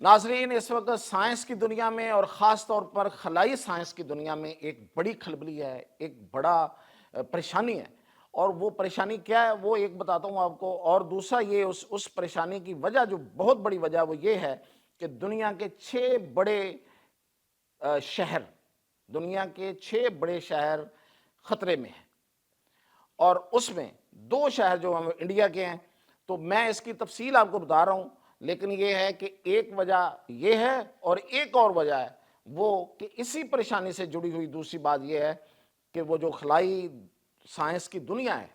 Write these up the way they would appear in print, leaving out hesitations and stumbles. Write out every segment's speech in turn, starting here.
ناظرین، اس وقت سائنس کی دنیا میں اور خاص طور پر خلائی سائنس کی دنیا میں ایک بڑی کھلبلی ہے، ایک بڑا پریشانی ہے۔ اور وہ پریشانی کیا ہے وہ ایک بتاتا ہوں آپ کو، اور دوسرا یہ اس پریشانی کی وجہ جو بہت بڑی وجہ وہ یہ ہے کہ دنیا کے 6 بڑے شہر، دنیا کے 6 بڑے شہر خطرے میں ہیں، اور اس میں 2 شہر جو ہم انڈیا کے ہیں۔ تو میں اس کی تفصیل آپ کو بتا رہا ہوں، لیکن یہ ہے کہ ایک وجہ یہ ہے، اور ایک اور وجہ ہے وہ کہ اسی پریشانی سے جڑی ہوئی دوسری بات یہ ہے کہ وہ جو خلائی سائنس کی دنیا ہے،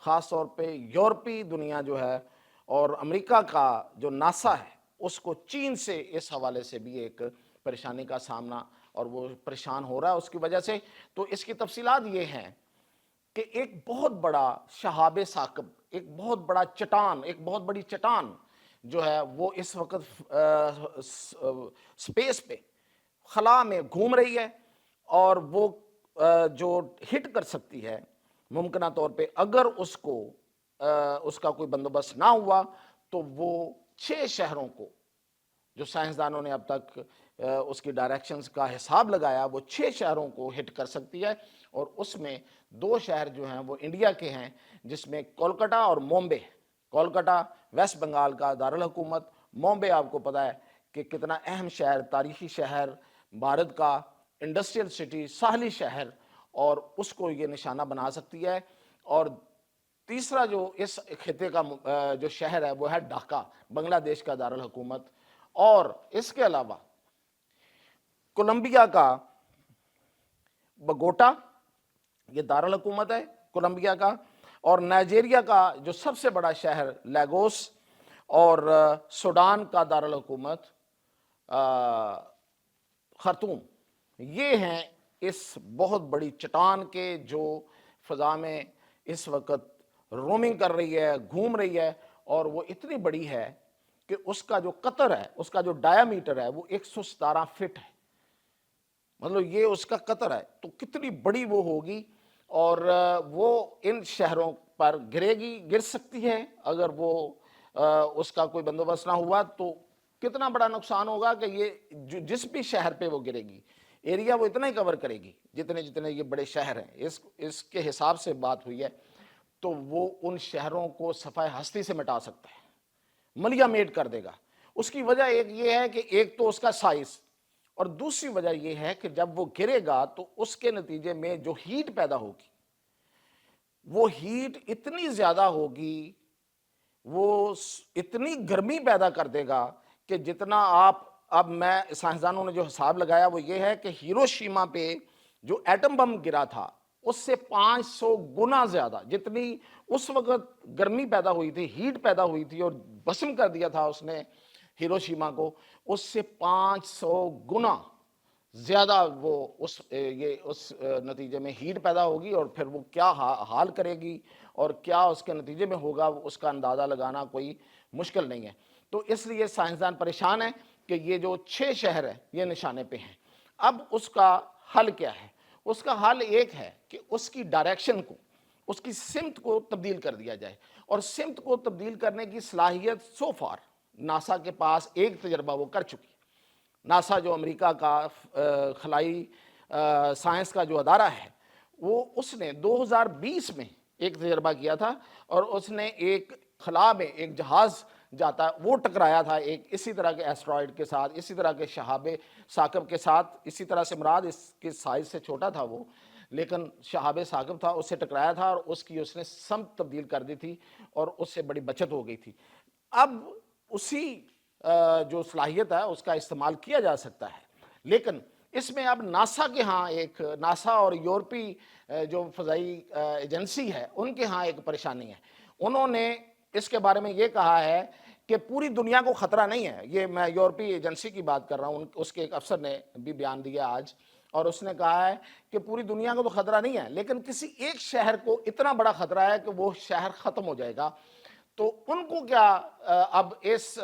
خاص طور پہ یورپی دنیا جو ہے اور امریکہ کا جو ناسا ہے، اس کو چین سے اس حوالے سے بھی ایک پریشانی کا سامنا، اور وہ پریشان ہو رہا ہے اس کی وجہ سے۔ تو اس کی تفصیلات یہ ہیں کہ ایک بہت بڑا شہاب ثاقب، ایک بہت بڑا چٹان، ایک بہت بڑی چٹان جو ہے وہ اس وقت سپیس پہ، خلا میں گھوم رہی ہے، اور وہ جو ہٹ کر سکتی ہے ممکنہ طور پہ، اگر اس کا کوئی بندوبست نہ ہوا تو وہ 6 شہروں کو، جو سائنسدانوں نے اب تک اس کی ڈائریکشنز کا حساب لگایا، وہ 6 شہروں کو ہٹ کر سکتی ہے۔ اور اس میں 2 شہر جو ہیں وہ انڈیا کے ہیں، جس میں کولکتہ اور ممبئی۔ کولکتہ ویسٹ بنگال کا دارالحکومت، ممبئی آپ کو پتہ ہے کہ کتنا اہم شہر، تاریخی شہر، بھارت کا انڈسٹریل سٹی، ساحلی شہر، اور اس کو یہ نشانہ بنا سکتی ہے۔ اور تیسرا جو اس خطے کا جو شہر ہے وہ ہے ڈھاکہ، بنگلہ دیش کا دارالحکومت۔ اور اس کے علاوہ کولمبیا کا بگوٹا، یہ دارالحکومت ہے کولمبیا کا، اور نائجیریا کا جو سب سے بڑا شہر لیگوس، اور سوڈان کا دارالحکومت خرطوم۔ یہ ہیں اس بہت بڑی چٹان کے جو فضا میں اس وقت رومنگ کر رہی ہے، گھوم رہی ہے، اور وہ اتنی بڑی ہے کہ اس کا جو قطر ہے، اس کا جو ڈایامیٹر ہے وہ 117 فٹ ہے۔ مطلب یہ اس کا قطر ہے، تو کتنی بڑی وہ ہوگی، اور وہ ان شہروں پر گر سکتی ہے اگر وہ اس کا کوئی بندوبست نہ ہوا۔ تو کتنا بڑا نقصان ہوگا کہ یہ جس بھی شہر پہ وہ گرے گی، ایریا وہ اتنا ہی کور کرے گی جتنے یہ بڑے شہر ہیں، اس کے حساب سے بات ہوئی ہے۔ تو وہ ان شہروں کو صفحہ ہستی سے مٹا سکتا ہے، ملیا میٹ کر دے گا۔ اس کی وجہ ایک یہ ہے کہ ایک تو اس کا سائز، اور دوسری وجہ یہ ہے کہ جب وہ گرے گا تو اس کے نتیجے میں جو ہیٹ پیدا ہوگی، وہ ہیٹ اتنی زیادہ ہوگی، وہ اتنی گرمی پیدا کر دے گا کہ جتنا اب میں سائنسدانوں نے جو حساب لگایا وہ یہ ہے کہ ہیروشیما پہ جو ایٹم بم گرا تھا اس سے 500 گنا زیادہ، جتنی اس وقت گرمی پیدا ہوئی تھی، ہیٹ پیدا ہوئی تھی، اور بسم کر دیا تھا اس نے ہیروشیما کو، اس سے 500 گنا زیادہ وہ اس نتیجے میں ہیٹ پیدا ہوگی، اور پھر وہ کیا حال کرے گی اور کیا اس کے نتیجے میں ہوگا، اس کا اندازہ لگانا کوئی مشکل نہیں ہے۔ تو اس لیے سائنسدان پریشان ہیں کہ یہ جو 6 شہر ہیں یہ نشانے پہ ہیں۔ اب اس کا حل کیا ہے؟ اس کا حل ایک ہے کہ اس کی ڈائریکشن کو، اس کی سمت کو تبدیل کر دیا جائے، اور سمت کو تبدیل کرنے کی صلاحیت سو فار ناسا کے پاس ایک تجربہ وہ کر چکی ہے۔ ناسا جو امریکہ کا خلائی سائنس کا جو ادارہ ہے، اس نے 2020 میں ایک تجربہ کیا تھا، اور اس نے ایک خلا میں ایک جہاز جاتا وہ ٹکرایا تھا ایک اسی طرح کے ایسٹرائڈ کے ساتھ، اسی طرح کے شہاب ثاقب کے ساتھ، اسی طرح سے مراد اس کے سائز سے چھوٹا تھا وہ، لیکن شہاب ثاقب تھا، اس سے ٹکرایا تھا، اور اس نے سمت تبدیل کر دی تھی، اور اس سے بڑی بچت ہو گئی تھی۔ اب اسی جو صلاحیت ہے اس کا استعمال کیا جا سکتا ہے، لیکن اس میں اب ناسا اور یورپی جو فضائی ایجنسی ہے ان کے ہاں ایک پریشانی ہے۔ انہوں نے اس کے بارے میں یہ کہا ہے کہ پوری دنیا کو خطرہ نہیں ہے، یہ میں یورپی ایجنسی کی بات کر رہا ہوں، اس کے ایک افسر نے بھی بیان دیا آج، اور اس نے کہا ہے کہ پوری دنیا کو تو خطرہ نہیں ہے، لیکن کسی ایک شہر کو اتنا بڑا خطرہ ہے کہ وہ شہر ختم ہو جائے گا۔ تو ان کو کیا، اب اس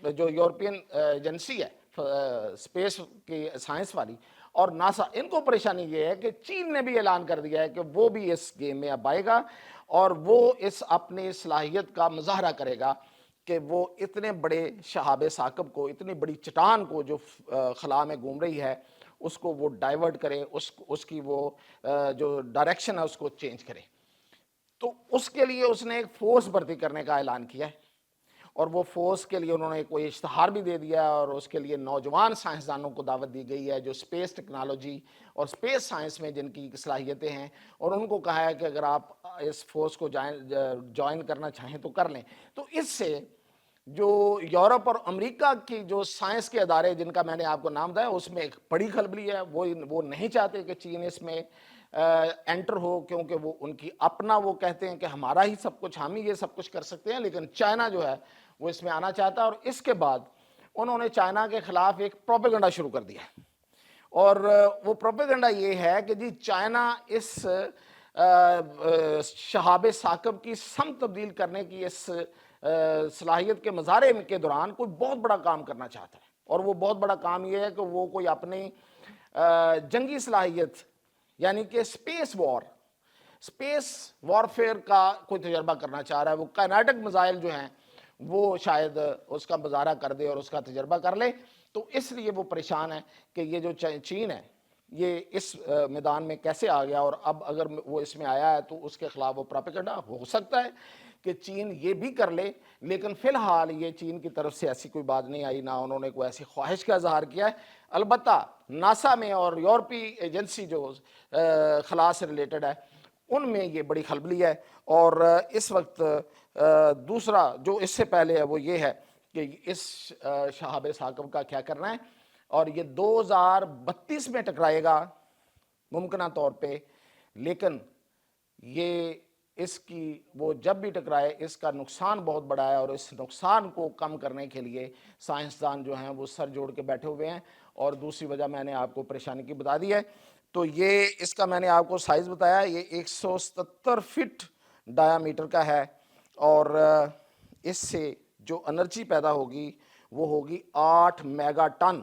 جو یورپین ایجنسی ہے اسپیس کی سائنس والی اور ناسا، ان کو پریشانی یہ ہے کہ چین نے بھی اعلان کر دیا ہے کہ وہ بھی اس گیم میں اب آئے گا، اور وہ اس اپنی صلاحیت کا مظاہرہ کرے گا کہ وہ اتنے بڑے شہاب ثاقب کو، اتنی بڑی چٹان کو جو خلا میں گھوم رہی ہے، اس کو وہ ڈائیورٹ کرے، اس کی وہ جو ڈائریکشن ہے اس کو چینج کرے۔ تو اس کے لیے اس نے ایک فورس بھرتی کرنے کا اعلان کیا ہے، اور وہ فورس کے لیے انہوں نے کوئی اشتہار بھی دے دیا ہے، اور اس کے لیے نوجوان سائنسدانوں کو دعوت دی گئی ہے جو اسپیس ٹیکنالوجی اور اسپیس سائنس میں جن کی صلاحیتیں ہیں، اور ان کو کہا ہے کہ اگر آپ اس فورس کو جوائن کرنا چاہیں تو کر لیں۔ تو اس سے جو یورپ اور امریکہ کی جو سائنس کے ادارے جن کا میں نے آپ کو نام دیا اس میں ایک بڑی خلبلی ہے، وہ نہیں چاہتے کہ چین اس میں انٹر ہو، کیونکہ وہ ان کی اپنا وہ کہتے ہیں کہ ہمارا ہی سب کچھ، ہم ہی یہ سب کچھ کر سکتے ہیں، لیکن چائنا جو ہے وہ اس میں آنا چاہتا ہے۔ اور اس کے بعد انہوں نے چائنا کے خلاف ایک پروپیگنڈا شروع کر دیا، اور وہ پروپیگنڈا یہ ہے کہ جی چائنا اس شہاب ثاقب کی سمت تبدیل کرنے کی اس صلاحیت کے مظاہرے کے دوران کوئی بہت بڑا کام کرنا چاہتا ہے، اور وہ بہت بڑا کام یہ ہے کہ وہ کوئی اپنی جنگی صلاحیت یعنی کہ اسپیس وارفیئر کا کوئی تجربہ کرنا چاہ رہا ہے۔ وہ کائنیٹک میزائل جو ہیں وہ شاید اس کا مظاہرہ کر دے اور اس کا تجربہ کر لے، تو اس لیے وہ پریشان ہے کہ یہ جو چین ہے یہ اس میدان میں کیسے آ گیا، اور اب اگر وہ اس میں آیا ہے تو اس کے خلاف وہ پروپیگنڈا ہو سکتا ہے کہ چین یہ بھی کر لے، لیکن فی الحال یہ چین کی طرف سے ایسی کوئی بات نہیں آئی، نہ انہوں نے کوئی ایسی خواہش کا اظہار کیا ہے۔ البتہ ناسا میں اور یورپی ایجنسی جو خلا سے ریلیٹڈ ہے ان میں یہ بڑی خلبلی ہے، اور اس وقت دوسرا جو اس سے پہلے ہے وہ یہ ہے کہ اس شہاب ثاقب کا کیا کرنا ہے، اور یہ 2032 میں ٹکرائے گا ممکنہ طور پہ، لیکن یہ اس کی وہ جب بھی ٹکرائے اس کا نقصان بہت بڑا ہے، اور اس نقصان کو کم کرنے کے لیے سائنسدان جو ہیں وہ سر جوڑ کے بیٹھے ہوئے ہیں، اور دوسری وجہ میں نے آپ کو پریشانی کی بتا دی ہے۔ تو یہ اس کا میں نے آپ کو سائز بتایا، یہ 177 فٹ ڈایا میٹر کا ہے، اور اس سے جو انرجی پیدا ہوگی وہ ہوگی 8 میگا ٹن،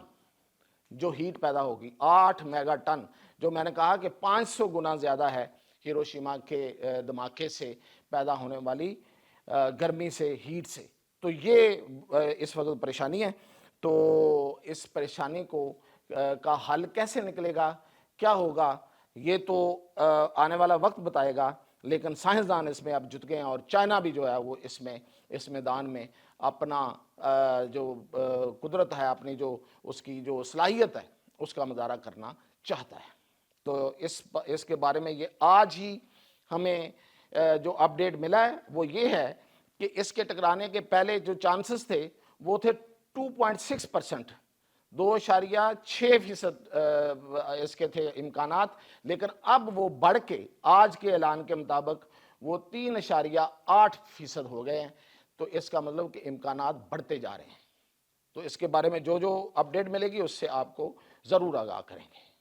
جو ہیٹ پیدا ہوگی 8 میگا ٹن، جو میں نے کہا کہ 500 گنا زیادہ ہے ہیروشیما کے دھماکے سے پیدا ہونے والی گرمی سے، ہیٹ سے۔ تو یہ اس وقت پریشانی ہے، تو اس پریشانی کو کا حل کیسے نکلے گا، کیا ہوگا، یہ تو آنے والا وقت بتائے گا، لیکن سائنسدان اس میں اب جت گئے ہیں، اور چائنا بھی جو ہے وہ اس میدان میں اپنا جو قدرت ہے، اپنی جو اس کی جو صلاحیت ہے اس کا مظاہرہ کرنا چاہتا ہے۔ تو اس کے بارے میں یہ آج ہی ہمیں جو اپڈیٹ ملا ہے وہ یہ ہے کہ اس کے ٹکرانے کے پہلے جو چانسز تھے وہ تھے 2.6%، 2.6% اس کے تھے امکانات، لیکن اب وہ بڑھ کے آج کے اعلان کے مطابق وہ 3.8% ہو گئے ہیں۔ تو اس کا مطلب کہ امکانات بڑھتے جا رہے ہیں۔ تو اس کے بارے میں جو اپڈیٹ ملے گی اس سے آپ کو ضرور آگاہ کریں گے۔